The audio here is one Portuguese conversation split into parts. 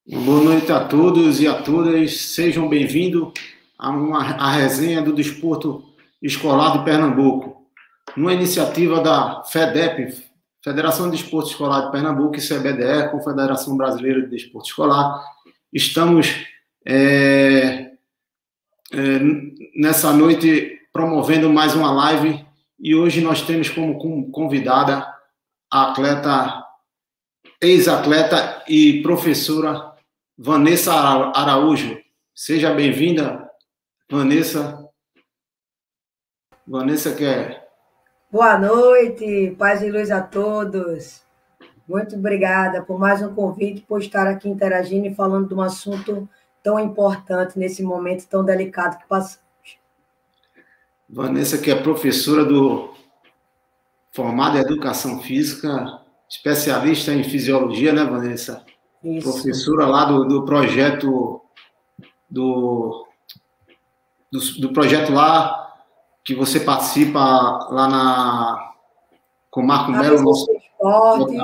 Boa noite a todos e a todas. Sejam bem-vindos à resenha do Desporto Escolar de Pernambuco, uma iniciativa da FEDEP, Federação de Desporto Escolar de Pernambuco, e CBDE, Confederação Brasileira de Desporto Escolar. Estamos nessa noite promovendo mais uma live e hoje nós temos como convidada a atleta, ex-atleta e professora Vanessa Araújo. Seja bem-vinda, Vanessa. Vanessa quer... Boa noite, paz e luz a todos. Muito obrigada por mais um convite, por estar aqui interagindo e falando de um assunto tão importante nesse momento tão delicado que passamos. Vanessa, que é professora formada em Educação Física, especialista em Fisiologia, né, Vanessa? Isso. Professora lá do projeto do projeto lá que você participa lá com o Marco Melo, nosso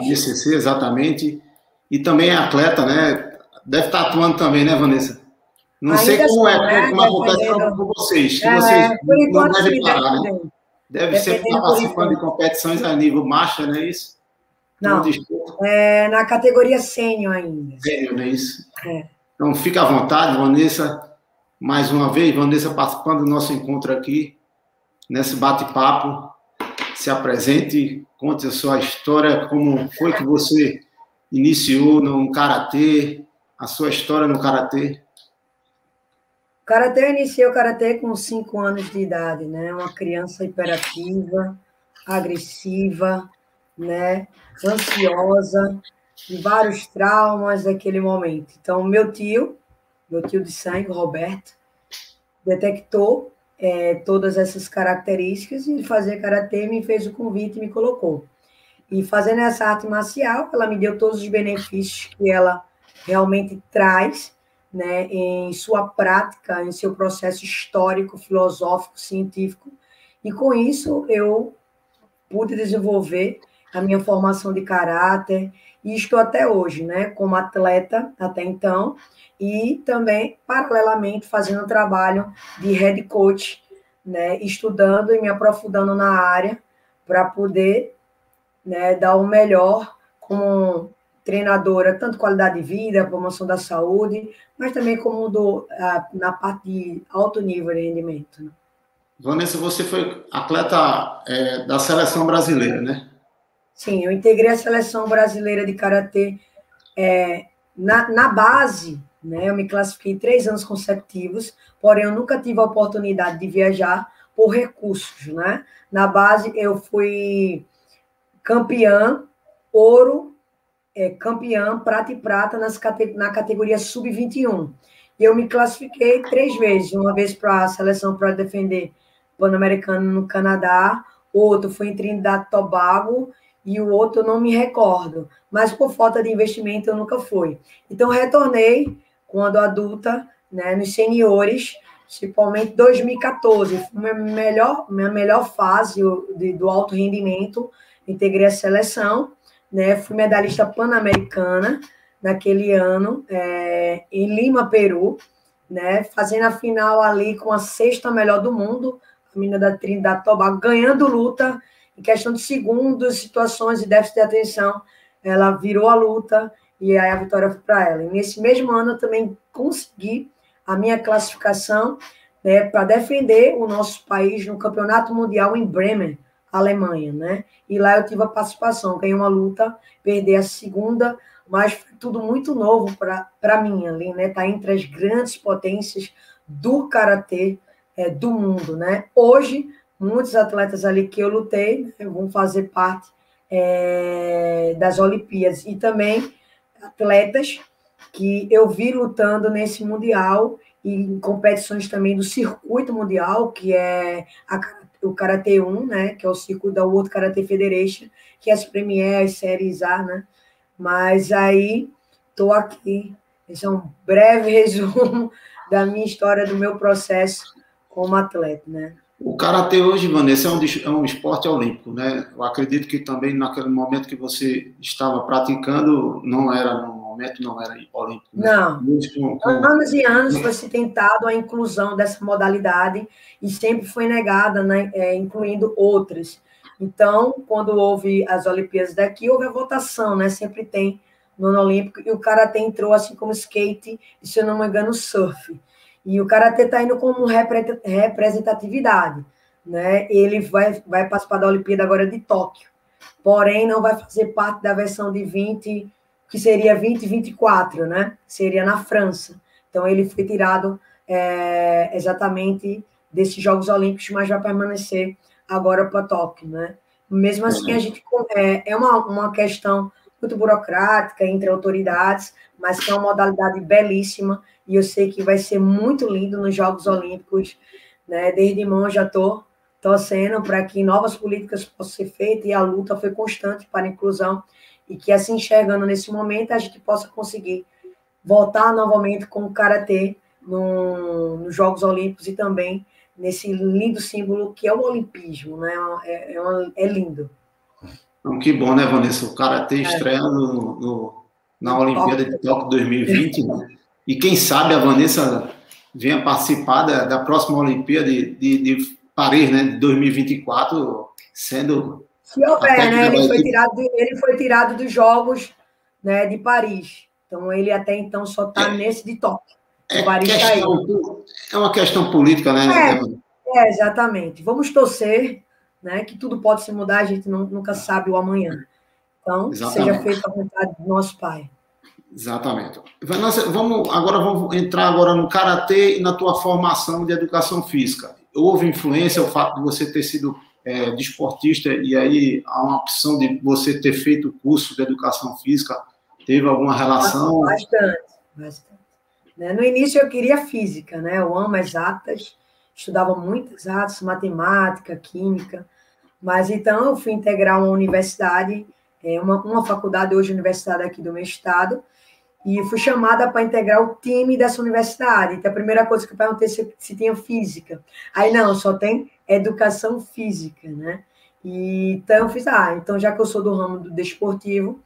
BCC, exatamente. E também é atleta, né? Deve estar atuando também, né, Vanessa? Não ainda sei como acontece com vocês, que vocês não devem parar, né? Deve sempre estar participando de competições a nível master, não é isso? Não, na categoria sênior ainda. Sênior, não é isso? É. Então, fica à vontade, Vanessa. Mais uma vez, Vanessa participando do nosso encontro aqui, nesse bate-papo. Se apresente, conte a sua história, como foi que você iniciou no Karatê, a sua história no Karatê. Eu iniciei o Karatê com 5 anos de idade, né? Uma criança hiperativa, agressiva, né? Ansiosa, e vários traumas naquele momento. Então, meu tio de sangue, Roberto, detectou todas essas características e fazer karatê me fez o convite e me colocou. E fazendo essa arte marcial, ela me deu todos os benefícios que ela realmente traz, né, em sua prática, em seu processo histórico, filosófico, científico. E com isso eu pude desenvolver a minha formação de caráter, e estou até hoje, né, como atleta até então, e também, paralelamente, fazendo trabalho de head coach, né, estudando e me aprofundando na área para poder, né, dar o melhor como treinadora, tanto qualidade de vida, promoção da saúde, mas também como na parte de alto nível de rendimento. Né? Vanessa, você foi atleta da seleção brasileira, né? Sim, eu integrei a seleção brasileira de karatê na base, né? Eu me classifiquei 3 anos consecutivos, porém eu nunca tive a oportunidade de viajar por recursos, né? Na base eu fui campeã, ouro, campeã, prata e prata na categoria sub-21. E eu me classifiquei 3 vezes, uma vez para a seleção para defender o Pan-Americano no Canadá, outro foi em Trinidad e Tobago, e o outro eu não me recordo, mas por falta de investimento eu nunca fui. Então, retornei quando adulta, né, nos seniores, principalmente 2014, foi minha melhor fase do alto rendimento, integrei a seleção, né, fui medalhista pan-americana naquele ano, em Lima, Peru, né, fazendo a final ali com a 6ª melhor do mundo, a menina da Trinidad e Tobago, ganhando luta, em questão de segundos, situações de déficit de atenção, ela virou a luta e aí a vitória foi para ela. E nesse mesmo ano eu também consegui a minha classificação, né, para defender o nosso país no Campeonato Mundial em Bremen, Alemanha, né? E lá eu tive a participação, ganhei uma luta, perdi a segunda, mas foi tudo muito novo para mim ali, né? Tá entre as grandes potências do karatê do mundo, né? Hoje muitos atletas ali que eu lutei, né, vão fazer parte das Olimpíadas. E também atletas que eu vi lutando nesse Mundial e em competições também do circuito mundial, que é o Karatê 1, né, que é o circuito da World Karate Federation, que é as Premier, as séries A, né? Mas aí estou aqui. Esse é um breve resumo da minha história, do meu processo como atleta, né? O karatê hoje, Vanessa, é um esporte olímpico, né? Eu acredito que também naquele momento que você estava praticando, não era no momento não era olímpico. Né? Não. Anos e anos foi se tentado a inclusão dessa modalidade e sempre foi negada, né, incluindo outras. Então, quando houve as Olimpíadas daqui, houve a votação, né? Sempre tem no ano olímpico, e o karatê entrou assim como skate, e se eu não me engano, surf. E o karatê está indo como representatividade, né? Ele vai participar da Olimpíada agora de Tóquio, porém não vai fazer parte da versão de 20, que seria 2024, né? Seria na França. Então ele foi tirado exatamente desses Jogos Olímpicos, mas vai permanecer agora para Tóquio, né? Mesmo assim, a gente é uma questão muito burocrática entre autoridades, mas que é uma modalidade belíssima, e eu sei que vai ser muito lindo nos Jogos Olímpicos, né? Desde mão já estou torcendo para que novas políticas possam ser feitas, e a luta foi constante para a inclusão, e que, assim, enxergando nesse momento, a gente possa conseguir voltar novamente com o karatê nos Jogos Olímpicos e também nesse lindo símbolo que é o olimpismo, né? É lindo. Então, que bom, né, Vanessa? O karatê estreia na Olimpíada de Tóquio 2020, né? E quem sabe a Vanessa venha participar da próxima Olimpíada de Paris, né, de 2024, sendo... Se houver, né? Ele foi tirado dos Jogos, né, de Paris. Então, ele até então só está nesse de Tóquio. É uma questão política, né? Exatamente. Vamos torcer, né, que tudo pode se mudar, a gente nunca sabe o amanhã. Então, seja feita a vontade do nosso Pai. Exatamente. Vanessa, vamos entrar agora no karatê e na tua formação de educação física. Houve influência o fato de você ter sido desportista, e aí há uma opção de você ter feito o curso de educação física? Teve alguma relação? Bastante. No início eu queria física, né? Eu amo as exatas, estudava muitas exatas, matemática, química, mas então eu fui integrar uma universidade, uma faculdade, hoje universidade aqui do meu estado, e fui chamada para integrar o time dessa universidade. Então, a primeira coisa que eu perguntei se tinha física. Aí, não, só tem educação física, né? E, então, eu fiz, então, já que eu sou do ramo do desportivo,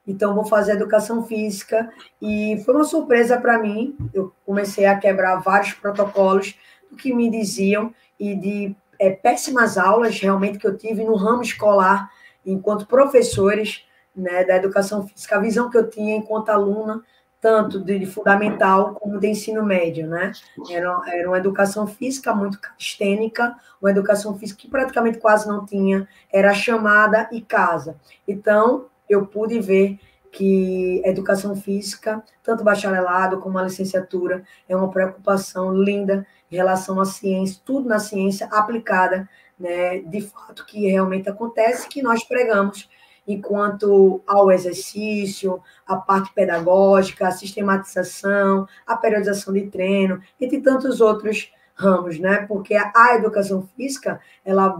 então vou fazer educação física. E foi uma surpresa para mim. Eu comecei a quebrar vários protocolos do que me diziam, e de péssimas aulas, realmente, que eu tive no ramo escolar, enquanto professores, né, da educação física, a visão que eu tinha enquanto aluna, tanto de fundamental como de ensino médio, né? Era uma educação física muito calistênica, uma educação física que praticamente quase não tinha, era chamada e casa. Então, eu pude ver que a educação física, tanto o bacharelado como a licenciatura, é uma preocupação linda em relação à ciência, tudo na ciência aplicada, né, de fato, que realmente acontece, que nós pregamos, enquanto ao exercício, a parte pedagógica, a sistematização, a periodização de treino, entre tantos outros ramos, né? Porque a educação física, ela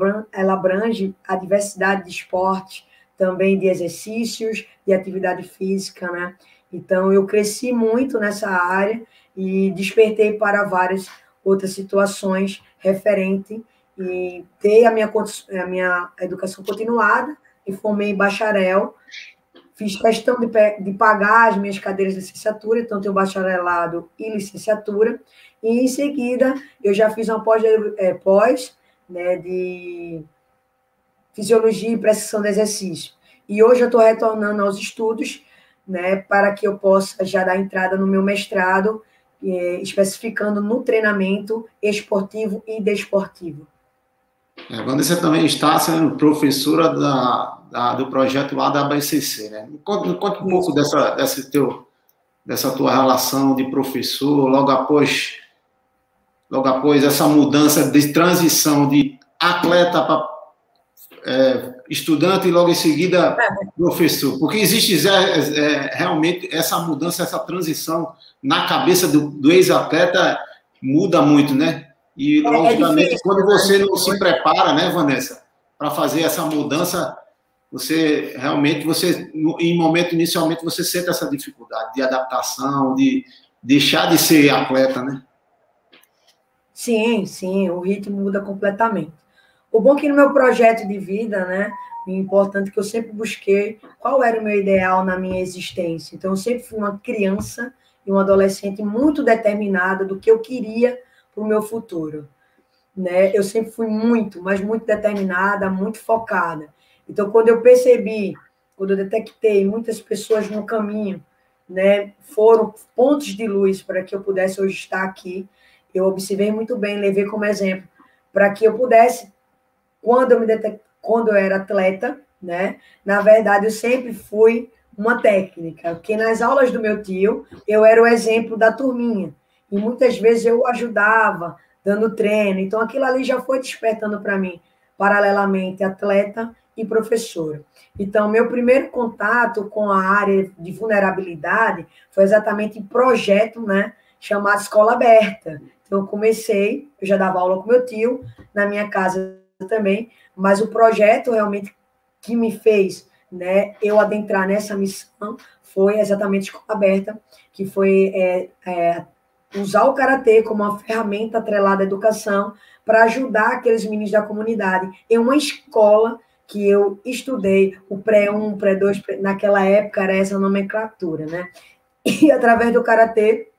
abrange a diversidade de esportes, também de exercícios, de atividade física, né? Então, eu cresci muito nessa área e despertei para várias outras situações referentes e ter a minha educação continuada, e formei bacharel, fiz questão de pagar as minhas cadeiras de licenciatura, então tenho bacharelado e licenciatura, e em seguida eu já fiz uma pós, né, de fisiologia e prescrição de exercício. E hoje eu estou retornando aos estudos, né, para que eu possa já dar entrada no meu mestrado, especificando no treinamento esportivo e desportivo. Vanessa também está sendo professora do projeto lá da ABCC, né? Me conta um pouco dessa tua relação de professor, logo após essa mudança de transição de atleta para estudante e logo em seguida professor. Porque existe realmente essa mudança, essa transição na cabeça do ex-atleta muda muito, né? E, logicamente, difícil, quando você não se prepara, né, Vanessa, para fazer essa mudança, você realmente, em momento inicialmente, você sente essa dificuldade de adaptação, de deixar de ser atleta, né? Sim, o ritmo muda completamente. O bom é que no meu projeto de vida, né, é importante que eu sempre busquei qual era o meu ideal na minha existência. Então, eu sempre fui uma criança e uma adolescente muito determinada do que eu queria para o meu futuro, né? Eu sempre fui muito, mas muito determinada, muito focada. Então, quando eu detectei muitas pessoas no caminho, né, foram pontos de luz para que eu pudesse hoje estar aqui. Eu observei muito bem, levei como exemplo, para que eu pudesse, quando eu era atleta, né, na verdade, eu sempre fui uma técnica, porque nas aulas do meu tio, eu era o exemplo da turminha, e muitas vezes eu ajudava, dando treino, então aquilo ali já foi despertando para mim, paralelamente, atleta e professora. Então, meu primeiro contato com a área de vulnerabilidade foi exatamente em projeto, né, chamado Escola Aberta. Então, eu já dava aula com meu tio, na minha casa também, mas o projeto realmente que me fez, né, eu adentrar nessa missão foi exatamente Escola Aberta, que foi usar o karatê como uma ferramenta atrelada à educação para ajudar aqueles meninos da comunidade em uma escola que eu estudei, o pré-1, pré-2, naquela época era essa nomenclatura, né? E através do karatê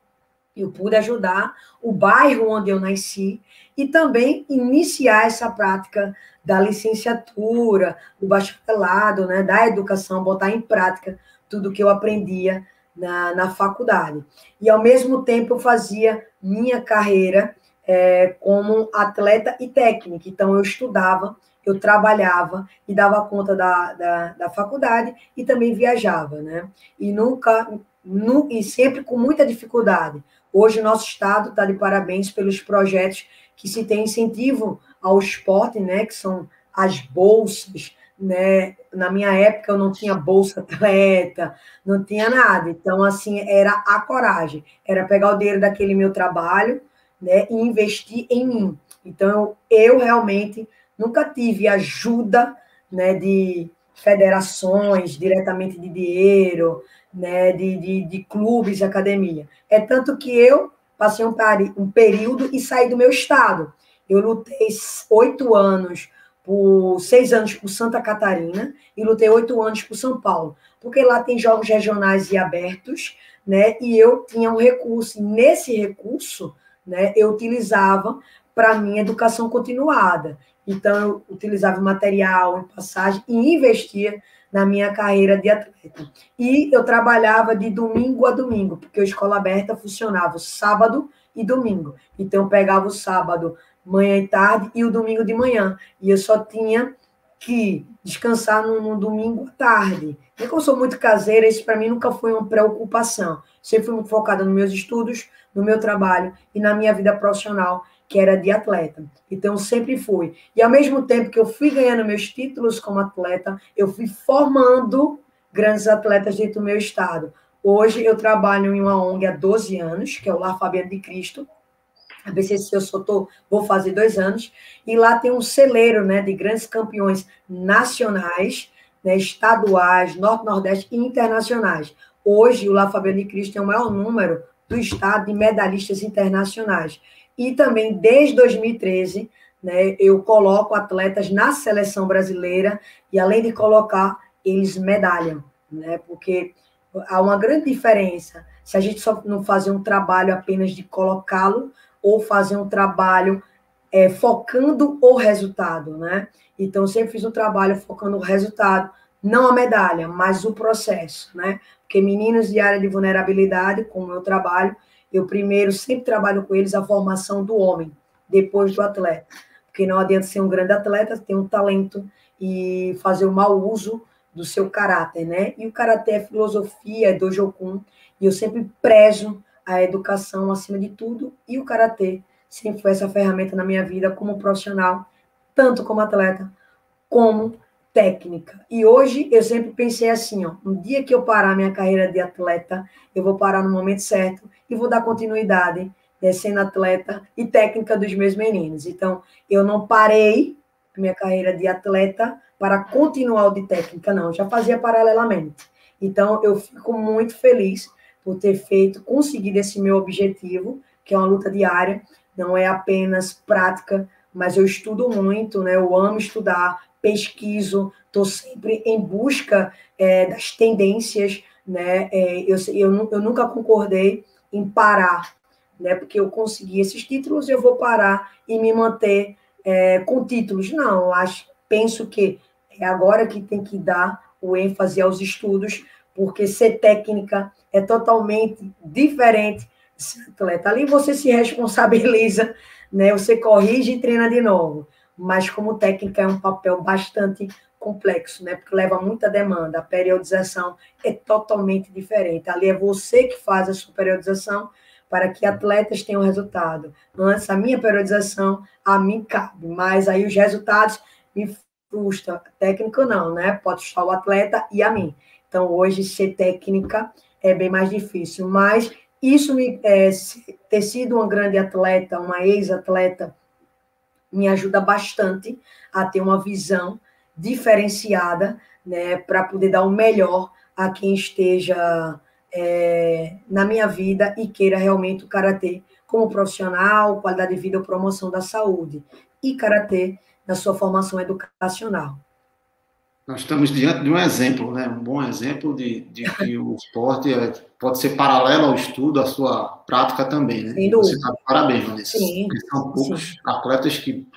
eu pude ajudar o bairro onde eu nasci e também iniciar essa prática da licenciatura, do bacharelado, né, da educação, botar em prática tudo que eu aprendia na faculdade. E, ao mesmo tempo, eu fazia minha carreira como atleta e técnica. Então, eu estudava, eu trabalhava e dava conta da faculdade e também viajava, né? E e sempre com muita dificuldade. Hoje, o nosso Estado está de parabéns pelos projetos que se tem incentivo ao esporte, né, que são as bolsas, né? Na minha época, eu não tinha bolsa atleta, não tinha nada. Então, assim, era a coragem. Era pegar o dinheiro daquele meu trabalho, né, e investir em mim. Então, eu realmente nunca tive ajuda, né, de federações, diretamente de dinheiro, né, de clubes, academia. É tanto que eu passei um período e saí do meu estado. Eu lutei 8 anos, 6 anos por Santa Catarina e lutei 8 anos por São Paulo, porque lá tem jogos regionais e abertos, né? E eu tinha um recurso, e nesse recurso, né, eu utilizava para minha educação continuada. Então, eu utilizava material, passagem e investia na minha carreira de atleta. E eu trabalhava de domingo a domingo, porque a escola aberta funcionava sábado e domingo. Então, eu pegava o sábado, manhã e tarde, e o domingo de manhã. E eu só tinha que descansar no domingo à tarde. E como eu sou muito caseira, isso para mim nunca foi uma preocupação. Sempre fui muito focada nos meus estudos, no meu trabalho e na minha vida profissional, que era de atleta. Então, sempre fui. E, ao mesmo tempo que eu fui ganhando meus títulos como atleta, eu fui formando grandes atletas dentro do meu estado. Hoje, eu trabalho em uma ONG há 12 anos, que é o Lar Fabiano de Cristo. A BCC vou fazer 2 anos. E lá tem um celeiro, né, de grandes campeões nacionais, né, estaduais, Norte, Nordeste e internacionais. Hoje, o Lar Fabiano de Cristo tem o maior número do estado de medalhistas internacionais. E também, desde 2013, né, eu coloco atletas na seleção brasileira e, além de colocar, eles medalham, né, porque há uma grande diferença se a gente só não fazer um trabalho apenas de colocá-lo ou fazer um trabalho focando o resultado, né? Então, eu sempre fiz um trabalho focando o resultado, não a medalha, mas o processo, né? Porque meninos de área de vulnerabilidade, como eu trabalho, eu primeiro sempre trabalho com eles a formação do homem, depois do atleta. Porque não adianta ser um grande atleta, ter um talento e fazer o mau uso do seu caráter, né? E o karatê é filosofia, é Dojokun, e eu sempre prezo a educação acima de tudo, e o karatê sempre foi essa ferramenta na minha vida como profissional, tanto como atleta, como técnica. E hoje eu sempre pensei assim, ó, um dia que eu parar minha carreira de atleta, eu vou parar no momento certo e vou dar continuidade, né, sendo atleta e técnica dos meus meninos. Então, eu não parei minha carreira de atleta para continuar o de técnica, não, já fazia paralelamente. Então, eu fico muito feliz por ter conseguido esse meu objetivo, que é uma luta diária, não é apenas prática, mas eu estudo muito, né? Eu amo estudar, pesquiso, estou sempre em busca das tendências, né? Eu nunca concordei em parar, né? Porque eu consegui esses títulos, eu vou parar e me manter com títulos. Não, penso que é agora que tem que dar o ênfase aos estudos, porque ser técnica é totalmente diferente de ser atleta. Ali você se responsabiliza, né? Você corrige e treina de novo. Mas como técnica é um papel bastante complexo, né? Porque leva muita demanda. A periodização é totalmente diferente. Ali é você que faz a sua periodização para que atletas tenham resultado. Antes, a minha periodização, a mim cabe, mas aí os resultados me frustram. Técnico não, né? Pode estar o atleta e a mim. Então, hoje, ser técnica é bem mais difícil, mas isso ter sido uma grande atleta, uma ex-atleta, me ajuda bastante a ter uma visão diferenciada, né, para poder dar o melhor a quem esteja na minha vida e queira realmente o karatê como profissional, qualidade de vida ou promoção da saúde. E karatê na sua formação educacional. Nós estamos diante de um exemplo, né? Um bom exemplo de que o esporte pode ser paralelo ao estudo, à sua prática também, né? Sem dúvida. Você está de parabéns, Vanessa. Sim, porque são poucos atletas que...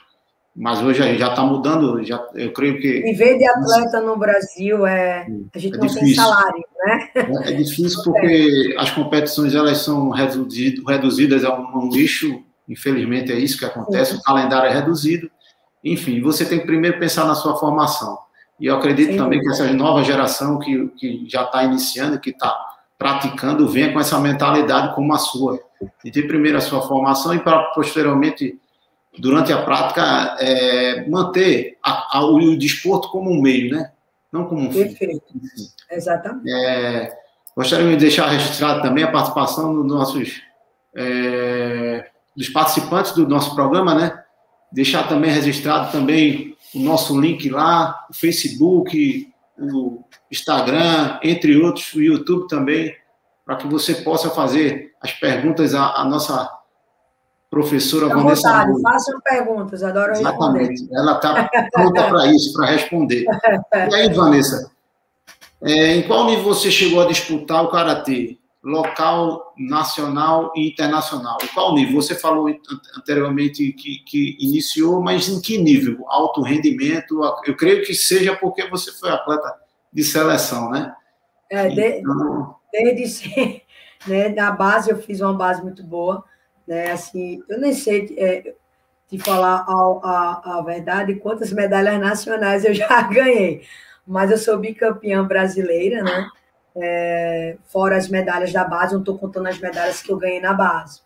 Mas hoje já está mudando, eu creio que... Viver de atleta no Brasil a gente não difícil. Tem salário, né? É difícil porque as competições elas são reduzidas a um nicho, infelizmente é isso que acontece, o calendário é reduzido. Enfim, você tem que primeiro pensar na sua formação. E eu acredito também que essa nova geração que já está iniciando, que está praticando, venha com essa mentalidade como a sua. E ter primeiro a sua formação e para posteriormente, durante a prática, manter o desporto como um meio, né? Não como um fim. Perfeito, exatamente. Gostaria de deixar registrado também a participação dos participantes do nosso programa, né? Deixar também registrado também o nosso link lá, o Facebook, o Instagram, entre outros, o YouTube também, para que você possa fazer as perguntas à nossa professora Vanessa. Façam perguntas, adoro responder. Exatamente, ela está pronta para isso, para responder. E aí, Vanessa, em qual nível você chegou a disputar o karatê? Local, nacional e internacional. Em qual nível? Você falou anteriormente que iniciou, mas em que nível? Alto rendimento? Eu creio que seja porque você foi atleta de seleção, né? Desde sempre, né, na base, eu fiz uma base muito boa, né? Assim, eu nem sei te falar a verdade quantas medalhas nacionais eu já ganhei, mas eu sou bicampeã brasileira, né? Fora as medalhas da base, não estou contando as medalhas que eu ganhei na base,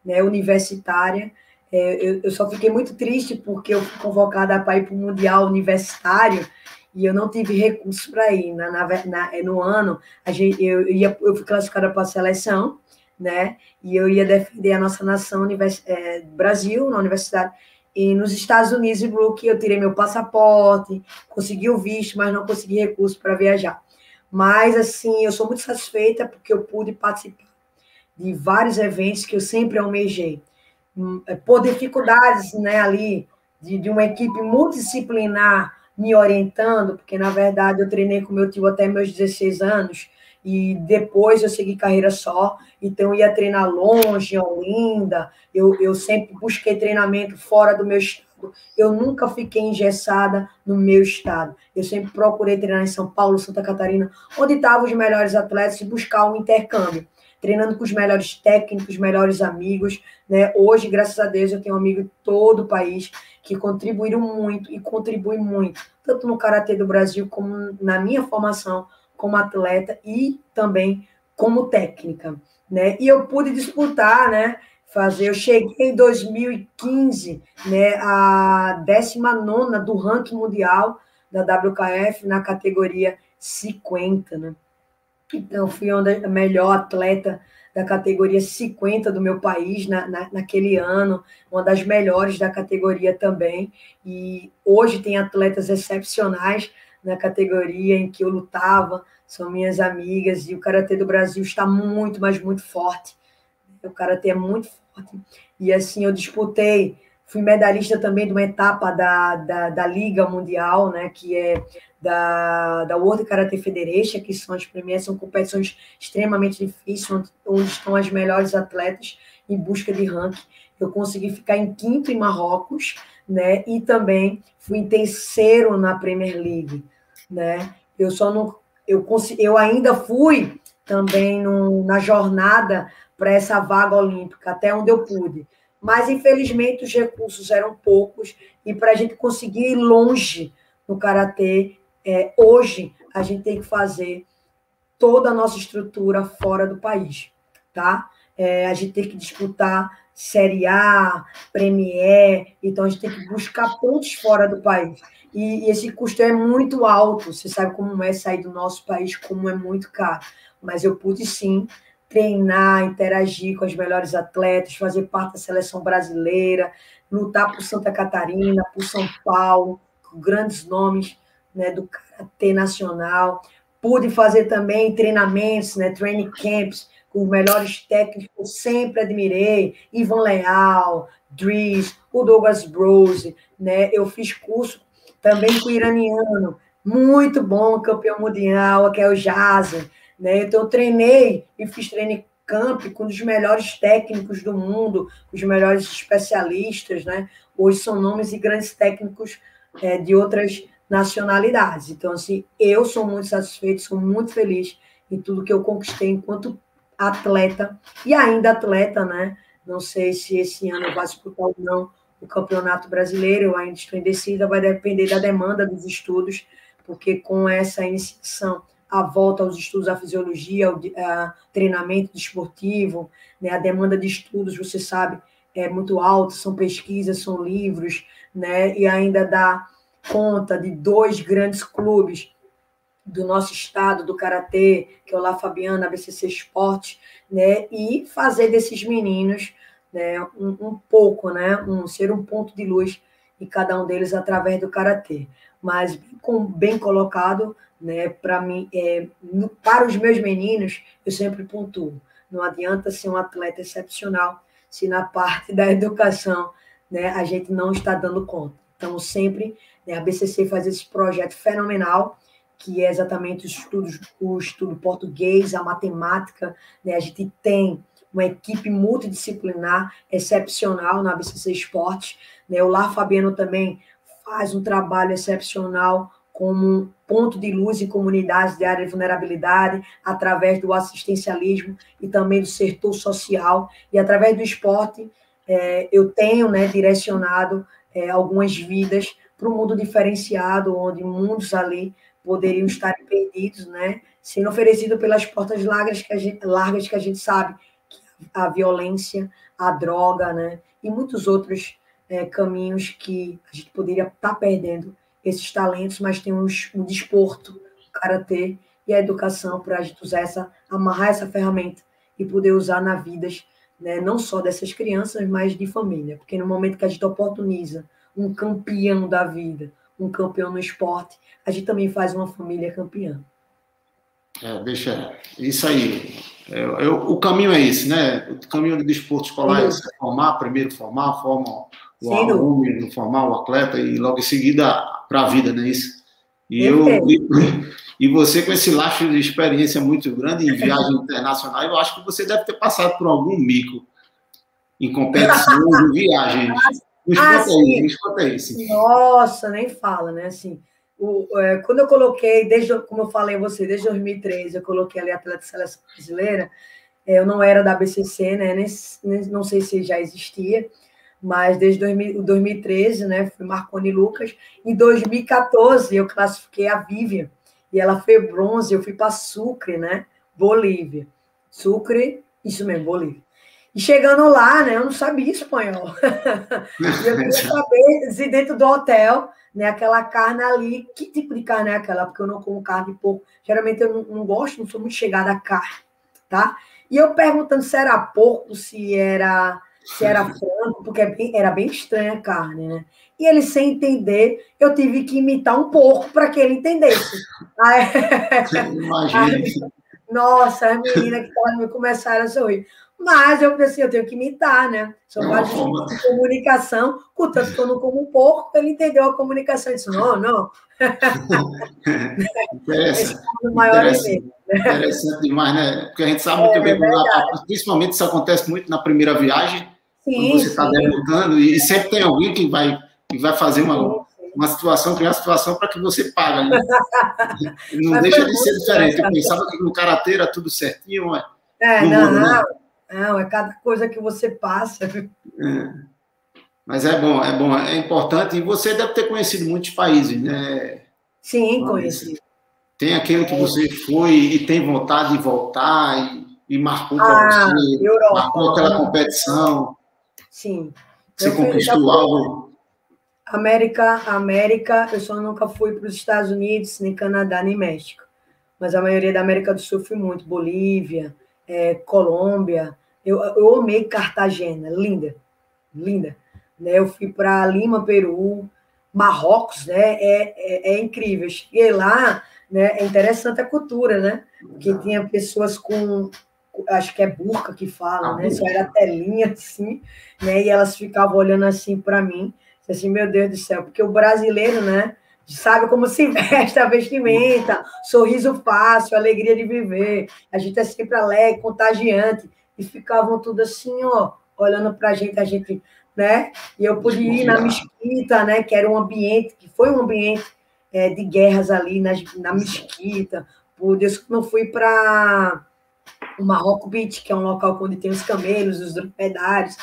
né? Universitária, eu só fiquei muito triste porque eu fui convocada para ir para o Mundial Universitário e eu não tive recursos para ir. No ano, eu fui classificada para a seleção, né? E eu ia defender a nossa nação, Brasil, na universidade. E nos Estados Unidos, em Brooklyn, eu tirei meu passaporte, consegui o visto, mas não consegui recurso para viajar. Mas, assim, eu sou muito satisfeita porque eu pude participar de vários eventos que eu sempre almejei. Por dificuldades, né, ali, de uma equipe multidisciplinar me orientando, porque, na verdade, eu treinei com meu tio até meus 16 anos, e depois eu segui carreira só, então eu ia treinar longe, em Olinda, eu sempre busquei treinamento fora do meu estado. Eu nunca fiquei engessada no meu estado. Eu sempre procurei treinar em São Paulo, Santa Catarina, onde estavam os melhores atletas, e buscar um intercâmbio, treinando com os melhores técnicos, os melhores amigos, né? Hoje, graças a Deus, eu tenho um amigo de todo o país que contribuíram muito e contribuem muito, tanto no Karatê do Brasil, como na minha formação como atleta e também como técnica, né? E eu pude disputar, né? Eu cheguei em 2015, né, a 19ª do ranking mundial da WKF na categoria 50, né? Então, fui a melhor atleta da categoria 50 do meu país naquele ano, uma das melhores da categoria também. E hoje tem atletas excepcionais na categoria em que eu lutava, são minhas amigas, e o Karatê do Brasil está muito, mas muito forte. O Karatê é muito forte. E assim, eu disputei Fui medalhista também de uma etapa da Liga Mundial, né, que é da World Karate Federation, que são as primeiras, são competições extremamente difíceis, onde estão as melhores atletas em busca de ranking. Eu consegui ficar em quinto em Marrocos, né, e também fui em terceiro na Premier League, né. Eu ainda fui também na jornada para essa vaga olímpica, até onde eu pude. Mas, infelizmente, os recursos eram poucos e para a gente conseguir ir longe no Karatê, hoje a gente tem que fazer toda a nossa estrutura fora do país, tá? A gente tem que disputar Série A, Premier, então a gente tem que buscar pontos fora do país. E esse custo é muito alto, você sabe como é sair do nosso país, como é muito caro. Mas eu pude, sim, treinar, interagir com as melhores atletas, fazer parte da seleção brasileira, lutar por Santa Catarina, por São Paulo, com grandes nomes, né, do karatê nacional. Pude fazer também treinamentos, né, training camps, com os melhores técnicos que eu sempre admirei, Ivan Leal, Dries, o Douglas Brose, né? Eu fiz curso também com o iraniano, muito bom, campeão mundial, que é o Jazer, né? Então, eu treinei e fiz training camp com os melhores técnicos do mundo, os melhores especialistas, né? Hoje são nomes e grandes técnicos de outras nacionalidades. Então, assim, eu sou muito satisfeito, sou muito feliz em tudo que eu conquistei enquanto atleta, e ainda atleta, né? Não sei se esse ano eu vou disputar ou não o Campeonato Brasileiro, eu ainda estou indecisa, vai depender da demanda dos estudos, porque com essa iniciação, a volta aos estudos, à fisiologia, ao treinamento desportivo, né? A demanda de estudos, você sabe, é muito alta, são pesquisas, são livros, né? E ainda dá conta de 2 grandes clubes do nosso estado, do Karatê, que é o La Fabiana, BCC Esporte, né? E fazer desses meninos, né, um pouco, né? Ser um ponto de luz em cada um deles através do Karatê. Mas bem colocado, né? Para mim, para os meus meninos, eu sempre pontuo. Não adianta ser um atleta excepcional se na parte da educação, né, a gente não está dando conta. Então, sempre, né, a BCC faz esse projeto fenomenal, que é exatamente o estudo português, a matemática, né? A gente tem uma equipe multidisciplinar excepcional na BCC Esporte, né? O Lar Fabiano também faz um trabalho excepcional como ponto de luz em comunidades de área de vulnerabilidade, através do assistencialismo e também do setor social, e através do esporte, eu tenho, né, direcionado algumas vidas para um mundo diferenciado, onde mundos ali poderiam estar perdidos, né, sendo oferecido pelas portas largas que a gente sabe, que a violência, a droga, né, e muitos outros caminhos que a gente poderia estar perdendo esses talentos, mas tem um desporto, o karatê e a educação para a gente usar amarrar essa ferramenta e poder usar na vidas, né, não só dessas crianças, mas de família, porque no momento que a gente oportuniza um campeão da vida, um campeão no esporte, a gente também faz uma família campeã. Deixa isso aí. O caminho é esse, né? O caminho do desporto escolar é primeiro formar o aluno, formar o atleta e logo em seguida para a vida, não é isso? E você com esse lastro de experiência muito grande em viagem internacional, eu acho que você deve ter passado por algum mico em competições e viagens. Me conta isso. Nossa, nem fala, né? Assim, quando eu coloquei, como eu falei a você, desde 2013, eu coloquei ali atleta de seleção brasileira, eu não era da BCC, né? Não sei se já existia, mas desde 2013, né? Fui Marconi Lucas. Em 2014, eu classifiquei a Vivian, e ela foi bronze, eu fui para Sucre, né? Bolívia. Sucre, isso mesmo, Bolívia. E chegando lá, né, eu não sabia espanhol. E eu queria saber se dentro do hotel, né, aquela carne ali, que tipo de carne é aquela? Porque eu não como carne de porco. Geralmente eu não gosto, não sou muito chegada a carne, tá? E eu perguntando se era porco, se era frango, porque era bem estranha a carne, né? E ele, sem entender, eu tive que imitar um porco para que ele entendesse. Imagina. Nossa, as meninas que estavam começaram a sorrir. Mas eu pensei, eu tenho que imitar, né? São vários tipos de comunicação, contanto que eu não como um porco, ele entendeu a comunicação e disse, não. Interessante demais, né? Porque a gente sabe muito bem, principalmente isso acontece muito na primeira viagem, quando você está debutando, e sempre tem alguém que vai fazer uma situação, criar uma situação para que você pague. Né? Não deixa de ser diferente. Eu pensava que no karatê era tudo certinho, mas não, é cada coisa que você passa. Mas é bom, é importante. E você deve ter conhecido muitos países, né? Sim, conheci. Tem aquele que você foi e tem vontade de voltar e marcou para você, Europa, marcou aquela competição. Sim. Você conquistou algo. América, eu só nunca fui para os Estados Unidos, nem Canadá, nem México. Mas a maioria da América do Sul fui muito. Bolívia, Colômbia. Eu amei Cartagena, linda. Né? Eu fui para Lima, Peru, Marrocos, né? É incrível. Eu cheguei lá, né? É interessante a cultura, né? Porque tinha pessoas com, acho que é burca que fala, né? Só era telinha assim, né? E elas ficavam olhando assim para mim, assim, meu Deus do céu, porque o brasileiro, né? Sabe como se veste a vestimenta, sorriso fácil, alegria de viver. A gente é sempre alegre, contagiante. E ficavam tudo assim, ó, olhando para a gente, né? E eu pude ir na mesquita, né? Que era um ambiente, que foi um ambiente de guerras ali na mesquita. Por Deus, que não fui para o Marrocos Beach, que é um local onde tem os camelos, os dromedários,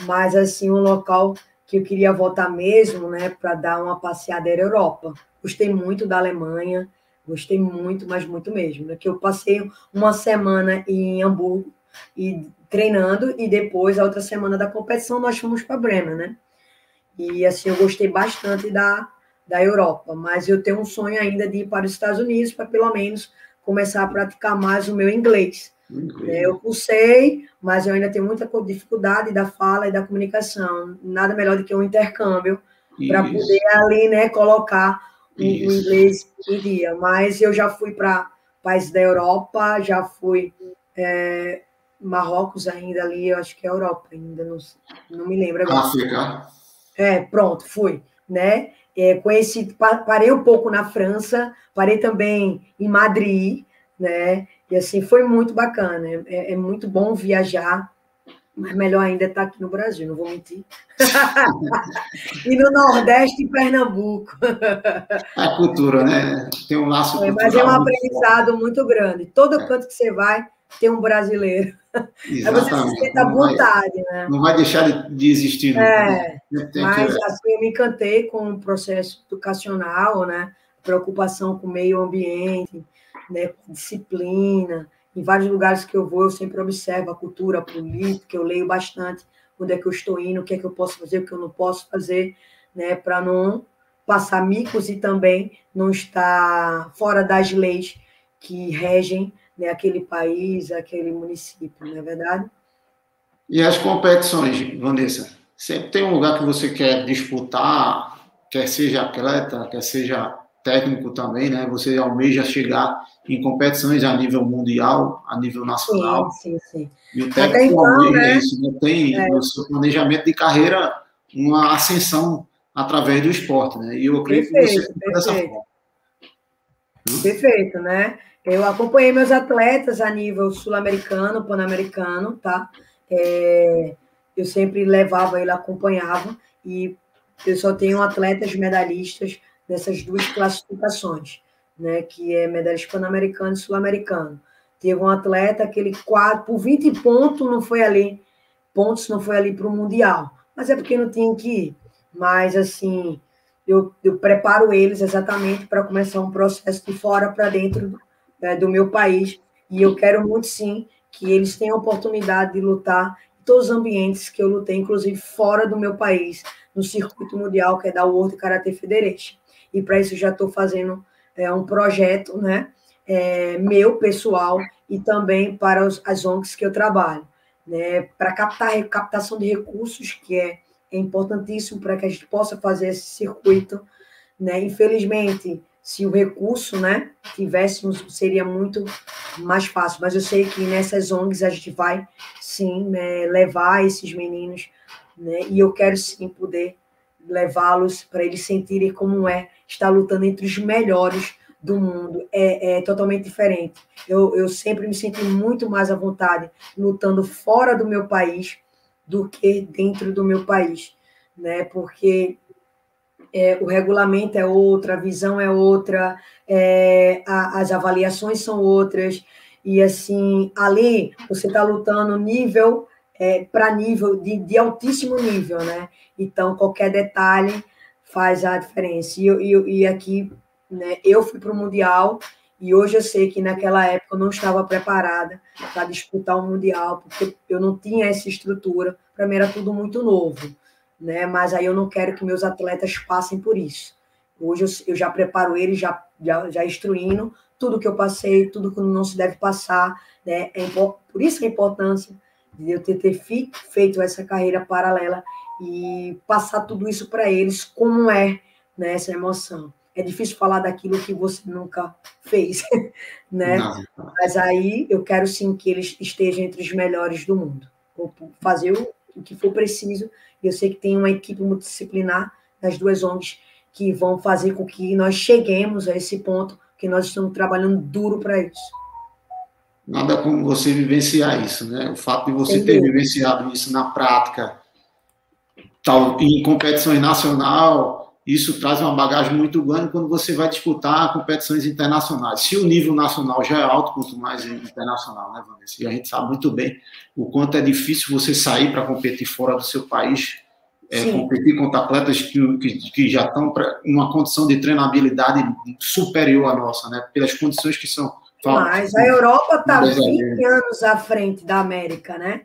mas assim, um local que eu queria voltar mesmo, né, para dar uma passeada na Europa. Gostei muito da Alemanha, gostei muito, mas muito mesmo, né, que eu passei uma semana em Hamburgo e treinando e depois a outra semana da competição nós fomos para Bremen, né? E assim eu gostei bastante da Europa, mas eu tenho um sonho ainda de ir para os Estados Unidos para pelo menos começar a praticar mais o meu inglês. Eu cursei, mas eu ainda tenho muita dificuldade da fala e da comunicação. Nada melhor do que um intercâmbio para poder ali, né, colocar o inglês em dia. Mas eu já fui para países da Europa, já fui Marrocos ainda ali, eu acho que é Europa ainda, não me lembro agora. África. Pronto, fui, né? Conheci, parei um pouco na França, parei também em Madrid, né? E assim, foi muito bacana. É muito bom viajar, mas melhor ainda estar aqui no Brasil, não vou mentir. E no Nordeste e Pernambuco. A cultura, né? Tem um laço cultural. Mas é um aprendizado muito grande. Todo canto que você vai, tem um brasileiro. Exatamente. Aí você se sente à vontade, né? Não vai deixar de existir. Mas assim, eu me encantei com o processo educacional, né? Preocupação com o meio ambiente, né? Disciplina. Em vários lugares que eu vou, eu sempre observo a cultura, a política, eu leio bastante onde é que eu estou indo, o que é que eu posso fazer, o que eu não posso fazer, né? Para não passar micos e também não estar fora das leis que regem, né, aquele país, aquele município, não é verdade? E as competições, Vanessa? Sempre tem um lugar que você quer disputar, quer seja atleta, quer seja técnico também, né? Você almeja chegar em competições a nível mundial, a nível nacional. Sim. E o técnico almeja isso, né? Tem no seu planejamento de carreira uma ascensão através do esporte, né? E eu acredito que você fica dessa forma. Perfeito, né? Eu acompanhei meus atletas a nível sul-americano, pan-americano, tá? Eu sempre levava ele, acompanhava, e eu só tenho atletas medalhistas dessas duas classificações, né? Que é medalhista pan-americano e sul-americano. Teve um atleta que ele por 20 pontos não foi ali para o Mundial, mas é porque não tinha que ir. Mas, assim, eu preparo eles exatamente para começar um processo de fora para dentro do meu país, e eu quero muito, sim, que eles tenham a oportunidade de lutar em todos os ambientes que eu lutei, inclusive fora do meu país, no circuito mundial, que é da World Karate Federation. E para isso já estou fazendo um projeto, né, meu, pessoal, e também para as ONGs que eu trabalho, né, para captação de recursos, que é importantíssimo para que a gente possa fazer esse circuito, né? Infelizmente, se o recurso, né, tivéssemos, seria muito mais fácil. Mas eu sei que nessas ONGs a gente vai, sim, né, levar esses meninos, né, e eu quero, sim, poder levá-los para eles sentirem como é estar lutando entre os melhores do mundo. É totalmente diferente. Eu sempre me senti muito mais à vontade lutando fora do meu país do que dentro do meu país, né? Porque o regulamento é outra, a visão é outra, as avaliações são outras, e assim, ali você está lutando nível para nível de altíssimo nível, né? Então, qualquer detalhe faz a diferença. E aqui, né, eu fui para o Mundial, e hoje eu sei que naquela época eu não estava preparada para disputar o Mundial, porque eu não tinha essa estrutura, para mim era tudo muito novo, né? Mas aí eu não quero que meus atletas passem por isso. Hoje eu já preparo eles, já instruindo tudo que eu passei, tudo que não se deve passar, né? Por isso a importância de eu ter feito essa carreira paralela e passar tudo isso para eles, como é, né, essa emoção. É difícil falar daquilo que você nunca fez, né? Não. Mas aí eu quero sim que eles estejam entre os melhores do mundo. Vou fazer o que for preciso. E eu sei que tem uma equipe multidisciplinar das duas ONGs que vão fazer com que nós cheguemos a esse ponto, que nós estamos trabalhando duro para isso. Nada como você vivenciar isso, né? O fato de você ter vivenciado isso na prática, tal, em competições nacional, isso traz uma bagagem muito grande quando você vai disputar competições internacionais. Se o nível nacional já é alto, quanto mais internacional, né, Vanessa? E a gente sabe muito bem o quanto é difícil você sair para competir fora do seu país, competir contra atletas que já estão em uma condição de treinabilidade superior à nossa, né? Pelas condições que são. Mas a Europa está 20 anos à frente da América, né?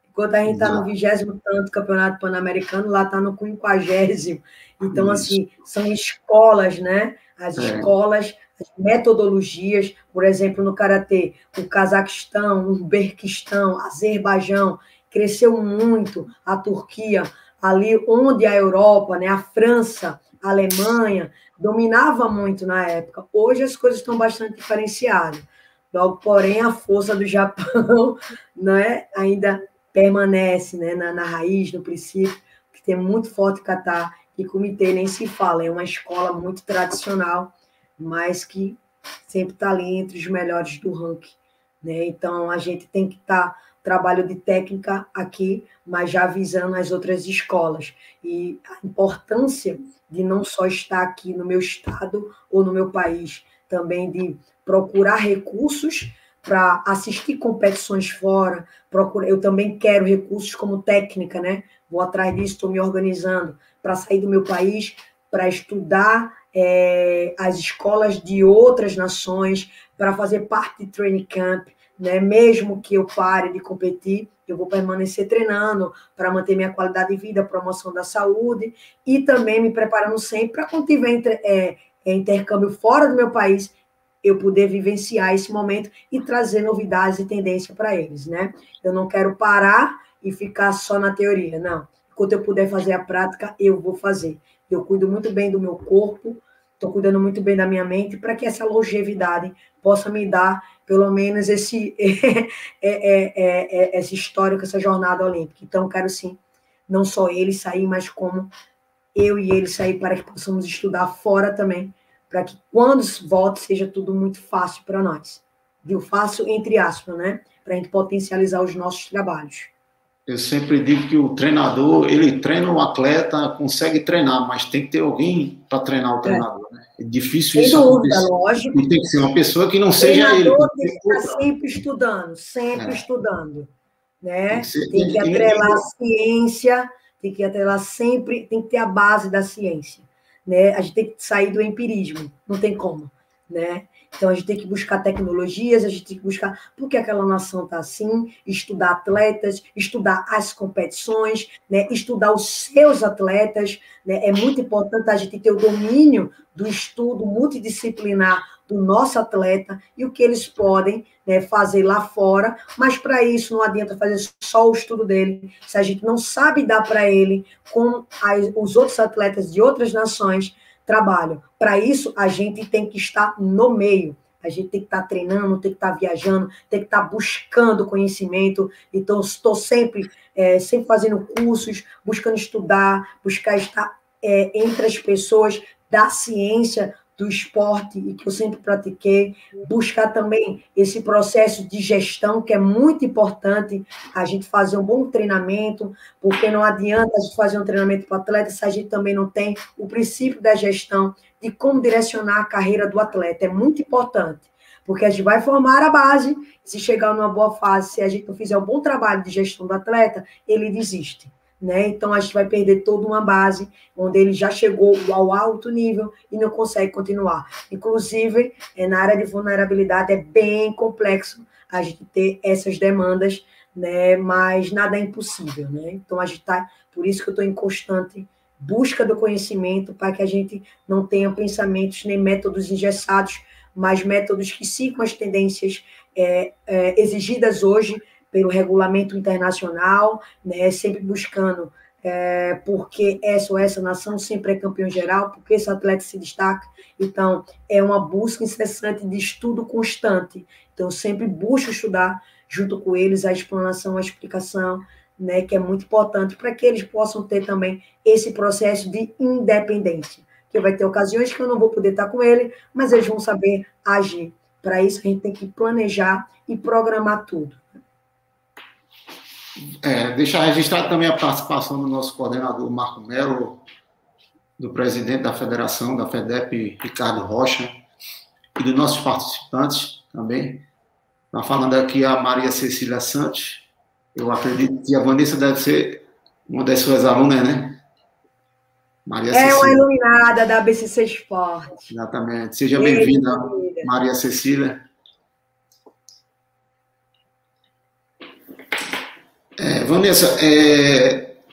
Enquanto a gente está no 20º tanto Campeonato Pan-Americano, lá está no 50º. Então, assim, são escolas, né? As escolas, as metodologias, por exemplo, no Karatê, o Cazaquistão, o Uzbequistão, Azerbaijão, cresceu muito, a Turquia, ali onde a Europa, né? A França, a Alemanha, dominava muito na época. Hoje as coisas estão bastante diferenciadas. Logo, porém, a força do Japão, né, ainda permanece, né, na raiz, no princípio, que tem muito forte kata, e comitê nem se fala, é uma escola muito tradicional, mas que sempre está ali entre os melhores do ranking, né? Então, a gente tem que estar trabalho de técnica aqui, mas já visando as outras escolas. E a importância de não só estar aqui no meu estado ou no meu país, também de procurar recursos para assistir competições fora, eu também quero recursos como técnica, né? Vou atrás disso, estou me organizando para sair do meu país, para estudar as escolas de outras nações, para fazer parte de training camp, né? Mesmo que eu pare de competir, eu vou permanecer treinando para manter minha qualidade de vida, promoção da saúde, e também me preparando sempre para quando tiver intercâmbio fora do meu país, eu poder vivenciar esse momento e trazer novidades e tendências para eles, né? Eu não quero parar e ficar só na teoria, não. Enquanto eu puder fazer a prática, eu vou fazer. Eu cuido muito bem do meu corpo, estou cuidando muito bem da minha mente, para que essa longevidade possa me dar, pelo menos, essa história, essa jornada olímpica. Então, quero, sim, não só ele sair, mas como eu e ele sair, para que possamos estudar fora também, para que quando volte seja tudo muito fácil para nós. Viu? Fácil, entre aspas, né? Para a gente potencializar os nossos trabalhos. Eu sempre digo que o treinador, ele treina o atleta, consegue treinar, mas tem que ter alguém para treinar o treinador. Né? É difícil isso acontecer. Lógico. E tem que ser uma pessoa que não seja ele. O treinador tem que estar sempre estudando, estudando. Né? Tem que atrelar a ciência, tem que atrelar sempre, tem que ter a base da ciência. Né? A gente tem que sair do empirismo, não tem como, né? Então, a gente tem que buscar tecnologias, a gente tem que buscar por que aquela nação está assim, estudar atletas, estudar as competições, né? Estudar os seus atletas, né? É muito importante a gente ter o domínio do estudo multidisciplinar do nosso atleta e o que eles podem, né, fazer lá fora, mas para isso não adianta fazer só o estudo dele, se a gente não sabe dar para ele, como os outros atletas de outras nações, trabalham. Para isso, a gente tem que estar no meio. A gente tem que estar treinando, tem que estar viajando, tem que estar buscando conhecimento. Então, estou sempre fazendo cursos, buscando estudar, buscar estar entre as pessoas da ciência, do esporte, e que eu sempre pratiquei, buscar também esse processo de gestão, que é muito importante, a gente fazer um bom treinamento, porque não adianta a gente fazer um treinamento para o atleta se a gente também não tem o princípio da gestão, de como direcionar a carreira do atleta, é muito importante, porque a gente vai formar a base, se chegar numa boa fase, se a gente não fizer um bom trabalho de gestão do atleta, ele desiste. Né? Então, a gente vai perder toda uma base, onde ele já chegou ao alto nível e não consegue continuar. Inclusive, na área de vulnerabilidade, é bem complexo a gente ter essas demandas, né? Mas nada é impossível. Né? Então, a gente está, por isso que eu estou em constante busca do conhecimento, para que a gente não tenha pensamentos nem métodos engessados, mas métodos que sigam as tendências exigidas hoje pelo regulamento internacional, né, sempre buscando porque essa ou essa nação sempre é campeão geral, porque esse atleta se destaca. Então, é uma busca incessante de estudo constante. Então, eu sempre busco estudar junto com eles a explanação, a explicação, né, que é muito importante para que eles possam ter também esse processo de independência. Que vai ter ocasiões que eu não vou poder estar com ele, mas eles vão saber agir. Para isso, a gente tem que planejar e programar tudo. Deixar registrado também a participação do nosso coordenador Marco Melo, do presidente da federação, da FEDEP, Ricardo Rocha, e dos nossos participantes também. Está falando aqui a Maria Cecília Santos. Eu acredito que a Vanessa deve ser uma das suas alunas, né? Maria Cecília. Uma iluminada da BCC Esporte. Exatamente. Seja bem-vinda, Maria Cecília. Vanessa,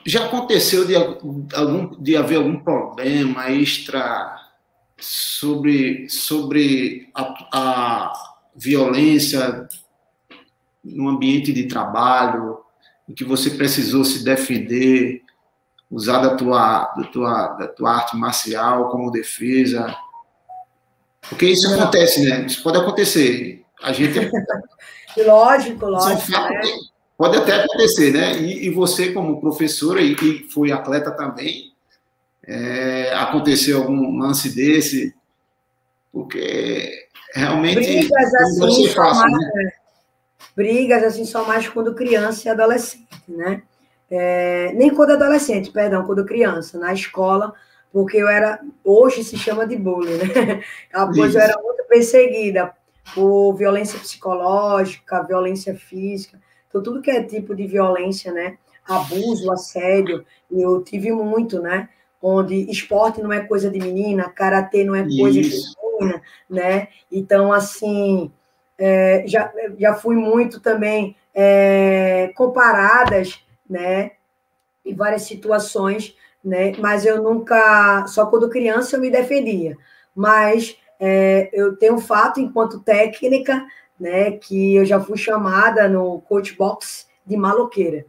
já aconteceu de haver algum problema extra sobre a violência no ambiente de trabalho, em que você precisou se defender, usar da tua arte marcial como defesa? Porque isso acontece, né? Isso pode acontecer. A gente... Lógico. Pode até acontecer, né? E você, como professora e foi atleta também, aconteceu algum lance desse? Porque realmente brigas assim só mais quando criança e adolescente, né? Nem quando adolescente, perdão, quando criança, na escola, porque hoje se chama de bullying, né? Pois eu era muito perseguida por violência psicológica, violência física. Então, tudo que é tipo de violência, né? Abuso, assédio, eu tive muito, né? Onde esporte não é coisa de menina, karatê não é coisa de menina, né? Então, assim, já fui muito também comparadas, né? Em várias situações, né? Mas eu nunca, só quando criança eu me defendia. Mas eu tenho um fato enquanto técnica, né, que eu já fui chamada no coach box de maloqueira.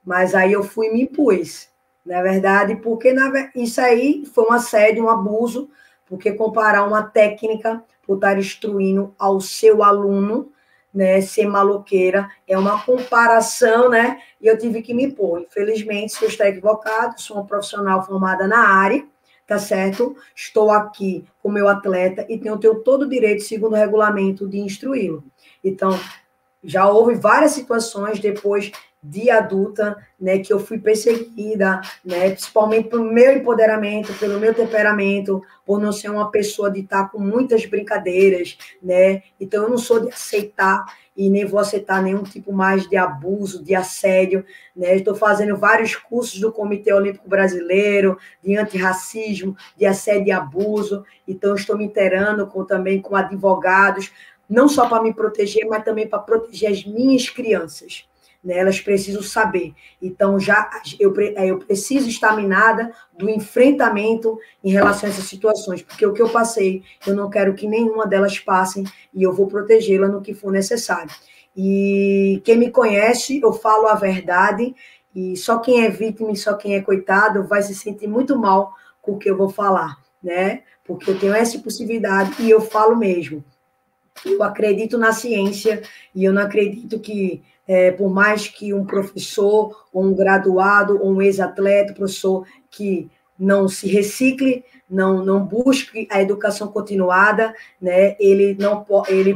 Mas aí eu fui e me impus, na verdade, porque isso aí foi um assédio, um abuso, porque comparar uma técnica por estar instruindo ao seu aluno, né, ser maloqueira, é uma comparação, né, e eu tive que me impor. Infelizmente, se eu estou equivocado, sou uma profissional formada na área, tá certo? Estou aqui com meu atleta e tenho todo o direito, segundo o regulamento, de instruí-lo. Então, já houve várias situações depois de adulta, né, que eu fui perseguida, né, principalmente pelo meu empoderamento, pelo meu temperamento, por não ser uma pessoa de estar com muitas brincadeiras, né, então eu não sou de aceitar e nem vou aceitar nenhum tipo mais de abuso, de assédio, né, estou fazendo vários cursos do Comitê Olímpico Brasileiro, de antirracismo, de assédio e abuso, então estou me inteirando também com advogados, não só para me proteger, mas também para proteger as minhas crianças. Né? Elas precisam saber. Então, eu preciso estar minada do enfrentamento em relação a essas situações, porque o que eu passei, eu não quero que nenhuma delas passem e eu vou protegê-la no que for necessário. E quem me conhece, eu falo a verdade, e só quem é vítima e só quem é coitado vai se sentir muito mal com o que eu vou falar. né? Porque eu tenho essa possibilidade e eu falo mesmo. Eu acredito na ciência e eu não acredito que, por mais que um professor, ou um graduado, ou um ex-atleta, professor que não se recicle, não busque a educação continuada, né, ele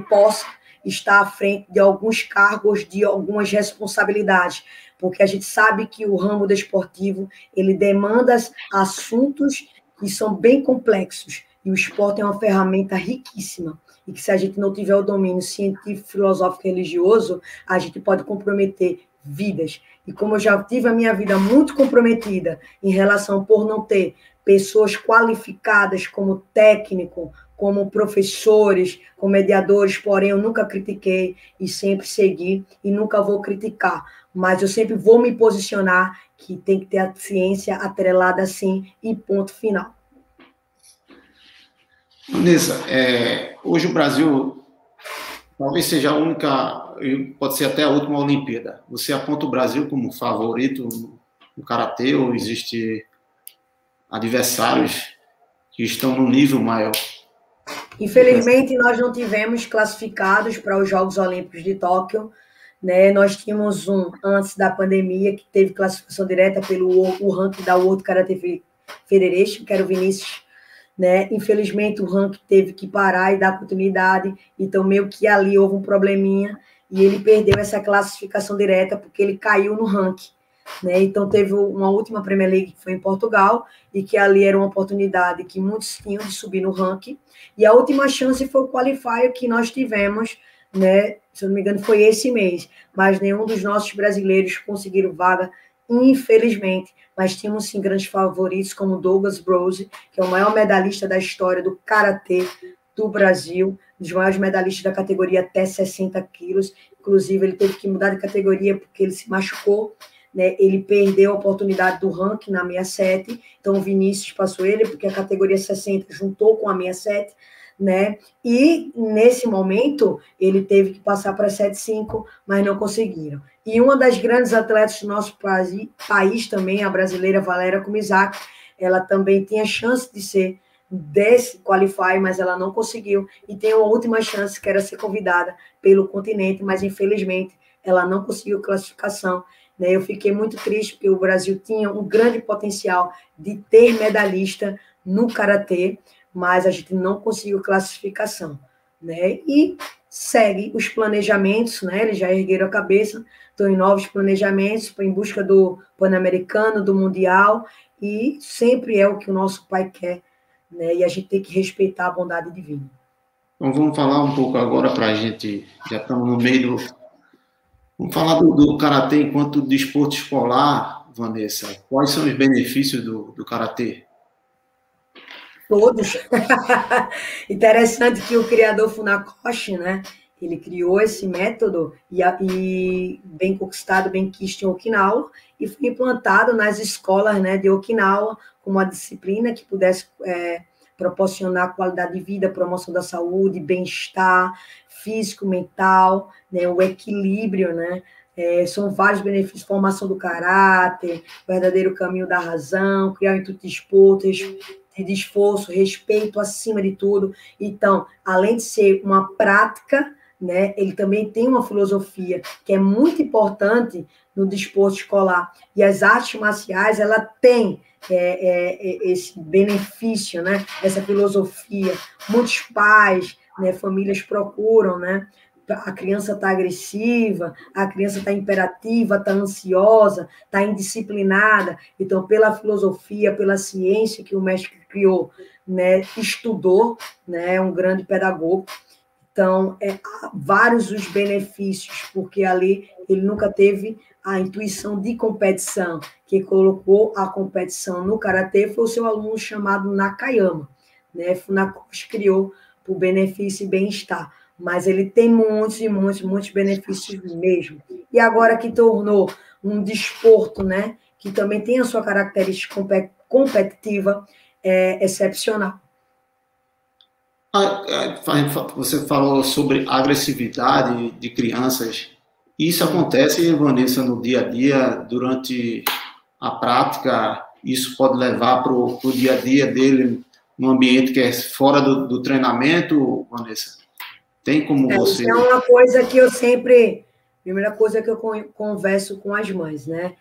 possa estar à frente de alguns cargos, de algumas responsabilidades, porque a gente sabe que o ramo desportivo, ele demanda assuntos que são bem complexos, e o esporte é uma ferramenta riquíssima, e que se a gente não tiver o domínio científico, filosófico e religioso, a gente pode comprometer vidas. E como eu já tive a minha vida muito comprometida em relação por não ter pessoas qualificadas como técnico, como professores, como mediadores, porém eu nunca critiquei e sempre segui e nunca vou criticar, mas eu sempre vou me posicionar que tem que ter a ciência atrelada assim e ponto final. Vanessa, hoje o Brasil talvez seja a única, pode ser até a última Olimpíada. Você aponta o Brasil como favorito no karatê ou existe adversários que estão no nível maior? Infelizmente, nós não tivemos classificados para os Jogos Olímpicos de Tóquio, né? Nós tínhamos antes da pandemia, que teve classificação direta pelo ranking da World Karate Federation, que era o Vinícius, né? Infelizmente, o ranking teve que parar e dar continuidade, então meio que ali houve um probleminha, e ele perdeu essa classificação direta, porque ele caiu no ranking. Né? Então, teve uma última Premier League que foi em Portugal, e que ali era uma oportunidade que muitos tinham de subir no ranking, e a última chance foi o qualifier que nós tivemos, né? Se eu não me engano, foi esse mês, mas nenhum dos nossos brasileiros conseguiram vaga, infelizmente, mas tínhamos sim grandes favoritos, como Douglas Brose, que é o maior medalhista da história do Karatê do Brasil, um dos maiores medalhistas da categoria até 60 quilos, inclusive ele teve que mudar de categoria porque ele se machucou, né? Ele perdeu a oportunidade do ranking na 67, então o Vinícius passou ele, porque a categoria 60 juntou com a 67, né? E nesse momento ele teve que passar para 75, mas não conseguiram. E uma das grandes atletas do nosso país também, a brasileira Valéria Kumizaki, ela também tinha chance de ser desse qualify, mas ela não conseguiu, e tem uma última chance, que era ser convidada pelo continente, mas infelizmente ela não conseguiu classificação. Eu fiquei muito triste, porque o Brasil tinha um grande potencial de ter medalhista no karatê, mas a gente não conseguiu classificação, né? E segue os planejamentos, né? Eles já ergueram a cabeça, estão em novos planejamentos, em busca do Pan-Americano, do Mundial, e sempre é o que o nosso pai quer, né? E a gente tem que respeitar a bondade divina. Então vamos falar um pouco agora para a gente, já estamos no meio do... Vamos falar do karatê enquanto desporto escolar, Vanessa. Quais são os benefícios do karatê? Todos. Interessante que o criador Funakoshi, né? Ele criou esse método e bem conquistado, bem quisto em Okinawa, e foi implantado nas escolas, né, de Okinawa como uma disciplina que pudesse proporcionar qualidade de vida, promoção da saúde, bem-estar físico, mental, né, o equilíbrio, né? São vários benefícios, formação do caráter, verdadeiro caminho da razão, criar um intuito de esporte, de esforço, respeito acima de tudo. Então, além de ser uma prática, né, ele também tem uma filosofia que é muito importante no desporto escolar. E as artes marciais, ela tem esse benefício, né, essa filosofia. Muitos pais, né, famílias procuram, né, a criança está agressiva, a criança está imperativa, está ansiosa, está indisciplinada. Então, pela filosofia, pela ciência que o mestre criou, né, estudou, né, um grande pedagogo. Então, há vários os benefícios, porque ali ele nunca teve a intuição de competição. Quem colocou a competição no karatê foi o seu aluno chamado Nakayama, né? Funakoshi criou por benefício e bem-estar, mas ele tem muitos e muitos, muitos benefícios mesmo. E agora que tornou um desporto, né, que também tem a sua característica competitiva, excepcional. Você falou sobre agressividade de crianças. Isso acontece, Vanessa, no dia a dia, durante a prática? Isso pode levar para o dia a dia dele num ambiente que é fora do treinamento, Vanessa? Tem como você... É uma coisa que eu sempre... Primeira coisa que eu converso com as mães, né?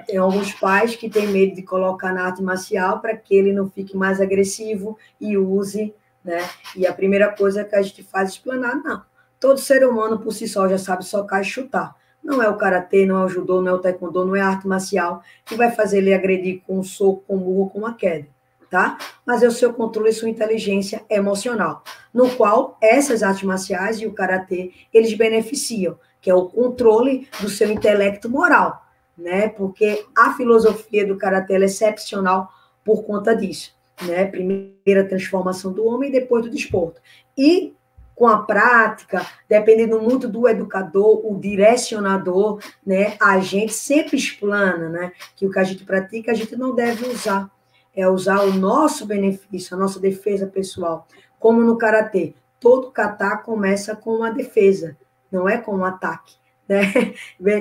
Tem alguns pais que têm medo de colocar na arte marcial para que ele não fique mais agressivo e use, né? E a primeira coisa que a gente faz é explanar, não. Todo ser humano, por si só, já sabe socar e chutar. Não é o karatê, não é o judô, não é o taekwondo, não é a arte marcial que vai fazer ele agredir com um soco, com um murro, com uma queda, tá? Mas é o seu controle e sua inteligência emocional, no qual essas artes marciais e o karatê, eles beneficiam, que é o controle do seu intelecto moral, né? Porque a filosofia do karatê é excepcional por conta disso, né? Primeira transformação do homem e depois do desporto. E com a prática, dependendo muito do educador, o direcionador, né? A gente sempre explana, né? Que o que a gente pratica, a gente não deve usar. É usar o nosso benefício, a nossa defesa pessoal. Como no karatê, todo kata começa com uma defesa, não é com um ataque, né?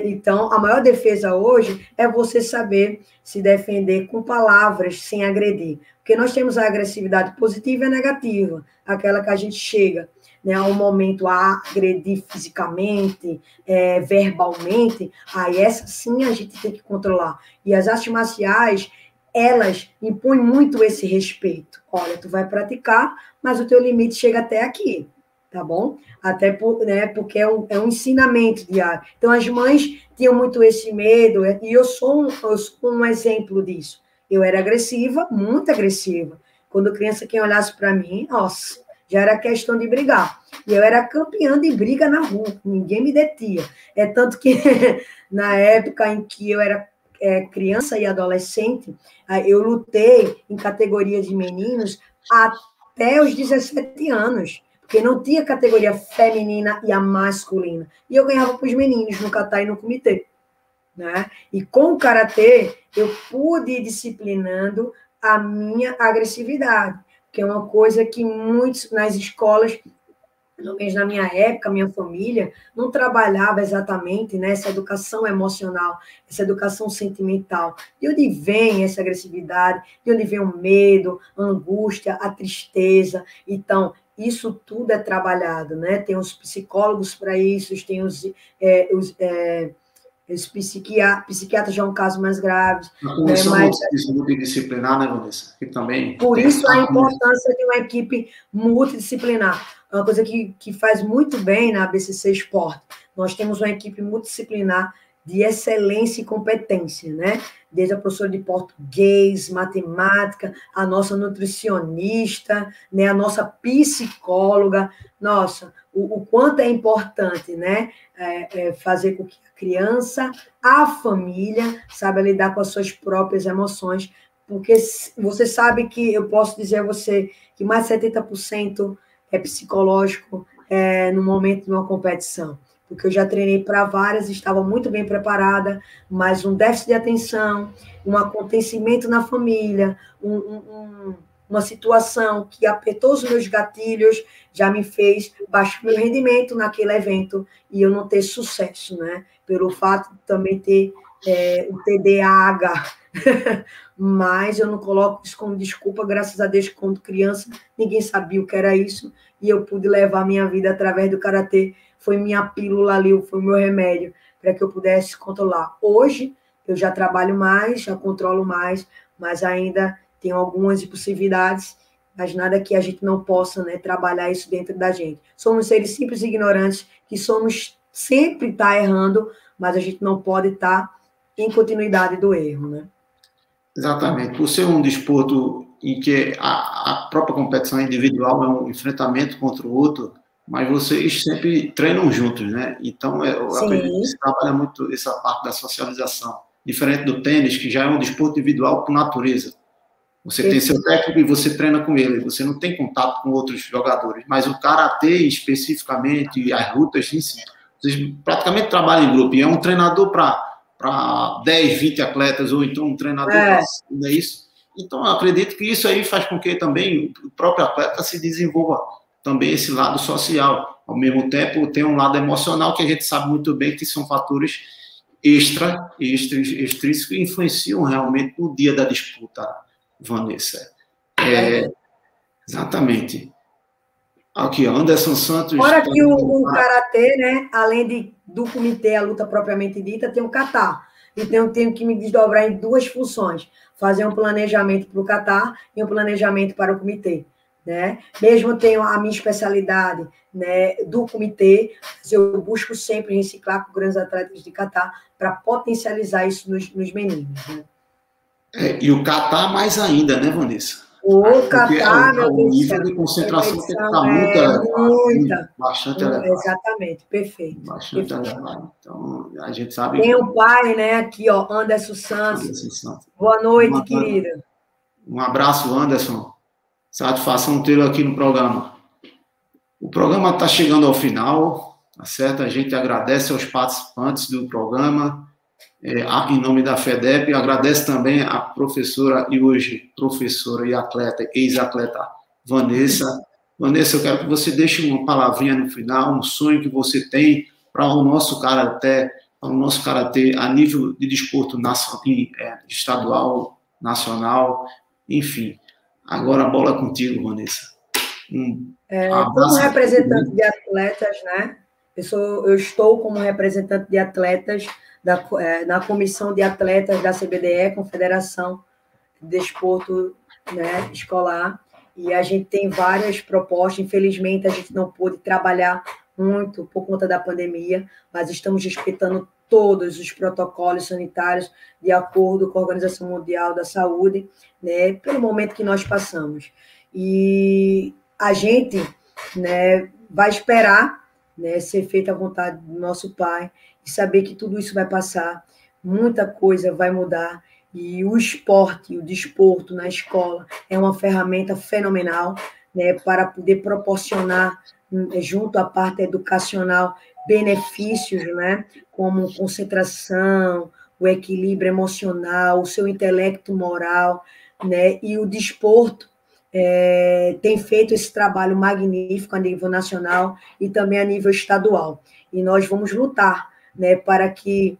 Então, a maior defesa hoje é você saber se defender com palavras, sem agredir. Porque nós temos a agressividade positiva e a negativa, aquela que a gente chega, né, ao momento a agredir fisicamente, verbalmente, aí essa sim a gente tem que controlar. E as artes marciais, elas impõem muito esse respeito. Olha, tu vai praticar, mas o teu limite chega até aqui, tá bom? Até porque é um ensinamento diário. Então, as mães tinham muito esse medo, e eu sou um exemplo disso. Eu era agressiva, muito agressiva. Quando criança, quem olhasse para mim, nossa, já era questão de brigar. E eu era campeã de briga na rua, ninguém me detinha. É tanto que, na época em que eu era criança e adolescente, eu lutei em categoria de meninos até os 17 anos, porque não tinha categoria feminina e a masculina. E eu ganhava para os meninos no kata e no comitê, né? E com o karatê, eu pude ir disciplinando a minha agressividade, que é uma coisa que muitos nas escolas, pelo menos na minha época, minha família, não trabalhava exatamente, né, essa educação emocional, essa educação sentimental. De onde vem essa agressividade? De onde vem o medo, a angústia, a tristeza? Então, isso tudo é trabalhado, né? Tem os psicólogos para isso, tem os psiquiatras já é um caso mais grave. A comissão multidisciplinar, né, Vanessa? Que também por isso a importância de uma equipe multidisciplinar. Uma coisa que faz muito bem na BCC Esporte. Nós temos uma equipe multidisciplinar de excelência e competência, né? Desde a professora de português, matemática, a nossa nutricionista, né? A nossa psicóloga. Nossa, o quanto é importante, né? Fazer com que a criança, a família, saiba lidar com as suas próprias emoções, porque você sabe que eu posso dizer a você que mais de 70% é psicológico no momento de uma competição, porque eu já treinei para várias, estava muito bem preparada, mas um déficit de atenção, um acontecimento na família, uma situação que apertou os meus gatilhos, já me fez baixar meu rendimento naquele evento e eu não ter sucesso, né? Pelo fato de também ter o TDAH. Mas eu não coloco isso como desculpa, graças a Deus, quando criança, ninguém sabia o que era isso, e eu pude levar a minha vida através do karatê, foi minha pílula ali, foi o meu remédio, para que eu pudesse controlar. Hoje, eu já trabalho mais, já controlo mais, mas ainda tenho algumas impossibilidades, mas nada que a gente não possa, né, trabalhar isso dentro da gente. Somos seres simples e ignorantes, que somos sempre errando, mas a gente não pode estar em continuidade do erro, né? Exatamente. Por ser um desporto em que a própria competição individual é um enfrentamento contra o outro, mas vocês sempre treinam juntos, né? Então, eu acredito que você trabalha muito essa parte da socialização. Diferente do tênis, que já é um desporto individual por natureza. Você tem seu técnico e você treina com ele, você não tem contato com outros jogadores. Mas o karatê, especificamente, e as lutas, em si, vocês praticamente trabalham em grupo. E é um treinador para 10, 20 atletas, ou então um treinador para... Não é isso? Então, eu acredito que isso aí faz com que também o próprio atleta se desenvolva também esse lado social. Ao mesmo tempo, tem um lado emocional que a gente sabe muito bem que são fatores extrínsecos que influenciam realmente no dia da disputa, Vanessa. Exatamente. Aqui, ó, Anderson Santos. Fora que o karatê, né, além do comitê, a luta propriamente dita, tem o kata. Então, eu tenho que me desdobrar em duas funções: fazer um planejamento para o kata e um planejamento para o comitê. Né? Mesmo tenho a minha especialidade, né, do comitê, mas eu busco sempre reciclar com grandes atletas de kata para potencializar isso nos meninos. Né? E o kata mais ainda, né, Vanessa? O kata, meu Deus do céu. O nível de concentração tem que estar muita. Bastante elevado. Exatamente, perfeito. Bastante elevado. Então, a gente sabe tem o pai, né, aqui, ó, Anderson Santos. Anderson Santos. Boa noite, querida. Um abraço, Anderson. Satisfação tê-lo aqui no programa. O programa está chegando ao final, tá certo? A gente agradece aos participantes do programa, em nome da FEDEP, agradece também a professora, e hoje professora e atleta, ex-atleta Vanessa. Vanessa, eu quero que você deixe uma palavrinha no final, um sonho que você tem para o nosso karatê, a nível de desporto estadual, nacional, enfim. Agora a bola é contigo, Vanessa. Como representante de atletas, né? Eu estou como representante de atletas na comissão de atletas da CBDE, Confederação de Desporto, né, Escolar, e a gente tem várias propostas. Infelizmente, a gente não pôde trabalhar muito por conta da pandemia, mas estamos respeitando todos os protocolos sanitários de acordo com a Organização Mundial da Saúde, né, pelo momento que nós passamos. E a gente, né, vai esperar, né, ser feita a vontade do nosso Pai e saber que tudo isso vai passar, muita coisa vai mudar. E o esporte, o desporto na escola é uma ferramenta fenomenal, né, para poder proporcionar, junto à parte educacional, benefícios, né, como concentração, o equilíbrio emocional, o seu intelecto moral, né, e o desporto tem feito esse trabalho magnífico a nível nacional e também a nível estadual. E nós vamos lutar, né, para que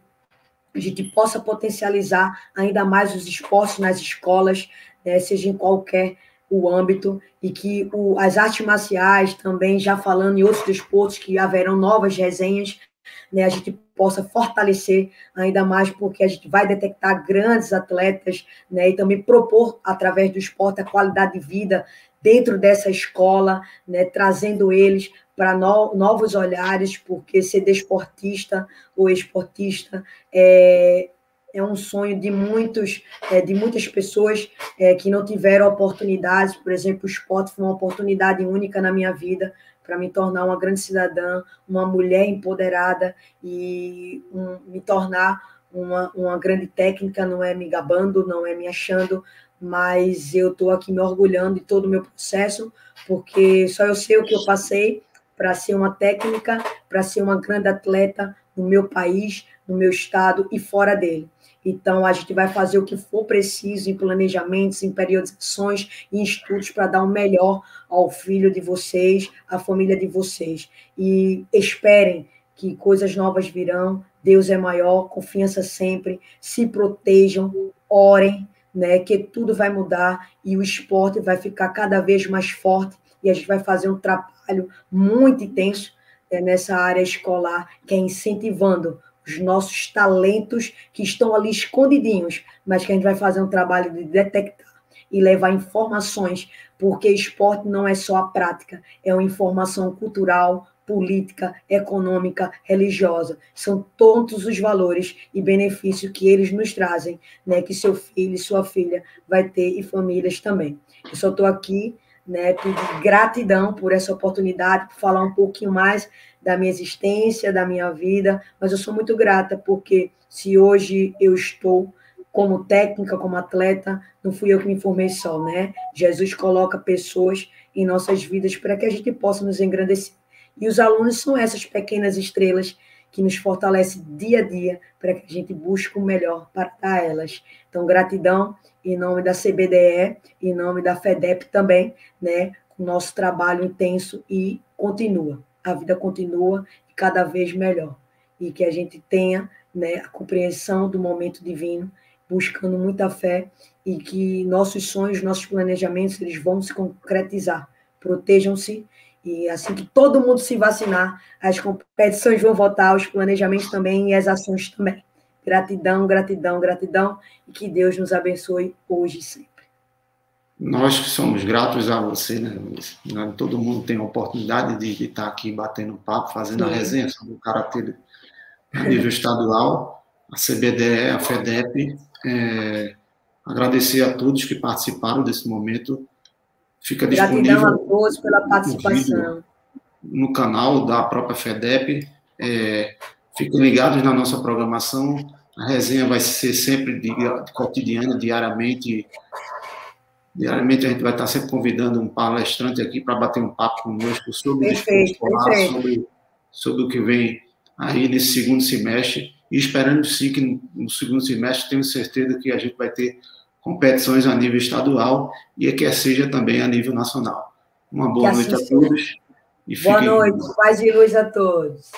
a gente possa potencializar ainda mais os esportes nas escolas, né, seja em qualquer o âmbito, e que as artes marciais também, já falando em outros desportos, que haverão novas resenhas, né, a gente possa fortalecer ainda mais, porque a gente vai detectar grandes atletas, né, e também propor, através do esporte, a qualidade de vida dentro dessa escola, né, trazendo eles para novos olhares, porque ser desportista ou esportista é um sonho de muitas pessoas que não tiveram oportunidades. Por exemplo, o esporte foi uma oportunidade única na minha vida, para me tornar uma grande cidadã, uma mulher empoderada e me tornar uma grande técnica. Não é me gabando, não é me achando, mas eu estou aqui me orgulhando de todo o meu processo, porque só eu sei o que eu passei para ser uma técnica, para ser uma grande atleta no meu país, no meu estado e fora dele. Então, a gente vai fazer o que for preciso em planejamentos, em periodizações, em estudos para dar o melhor ao filho de vocês, à família de vocês. E esperem que coisas novas virão. Deus é maior, confiança sempre, se protejam, orem, né, que tudo vai mudar e o esporte vai ficar cada vez mais forte e a gente vai fazer um trabalho muito intenso nessa área escolar, que é incentivando os nossos talentos que estão ali escondidinhos, mas que a gente vai fazer um trabalho de detectar e levar informações, porque esporte não é só a prática, é uma informação cultural, política, econômica, religiosa. São todos os valores e benefícios que eles nos trazem, né, que seu filho e sua filha vai ter, e famílias também. Eu só estou aqui, né, pedir gratidão por essa oportunidade, por falar um pouquinho mais da minha existência, da minha vida, mas eu sou muito grata, porque se hoje eu estou como técnica, como atleta, não fui eu que me formei só, né? Jesus coloca pessoas em nossas vidas para que a gente possa nos engrandecer. E os alunos são essas pequenas estrelas que nos fortalecem dia a dia para que a gente busque o melhor para dar a elas. Então, gratidão em nome da CBDE, em nome da FEDEP também, né? O nosso trabalho intenso e continua. A vida continua e cada vez melhor. E que a gente tenha, né, a compreensão do momento divino, buscando muita fé e que nossos sonhos, nossos planejamentos, eles vão se concretizar. Protejam-se e assim que todo mundo se vacinar, as competições vão voltar, os planejamentos também e as ações também. Gratidão, gratidão, gratidão e que Deus nos abençoe hoje e sempre. Nós que somos gratos a você, né, Luiz? Todo mundo tem a oportunidade de estar aqui batendo papo, fazendo a resenha sobre o karatê a nível estadual, a CBDE, a FEDEP. Agradecer a todos que participaram desse momento. Fica disponível. Gratidão a todos pela participação. No canal da própria FEDEP. Fiquem ligados na nossa programação. A resenha vai ser sempre cotidiana, diariamente. Diariamente a gente vai estar sempre convidando um palestrante aqui para bater um papo conosco sobre o esporte escolar, sobre o que vem aí nesse segundo semestre. E esperando sim que no segundo semestre tenho certeza que a gente vai ter competições a nível estadual e que seja também a nível nacional. Uma boa noite a todos. Boa noite, paz e luz a todos.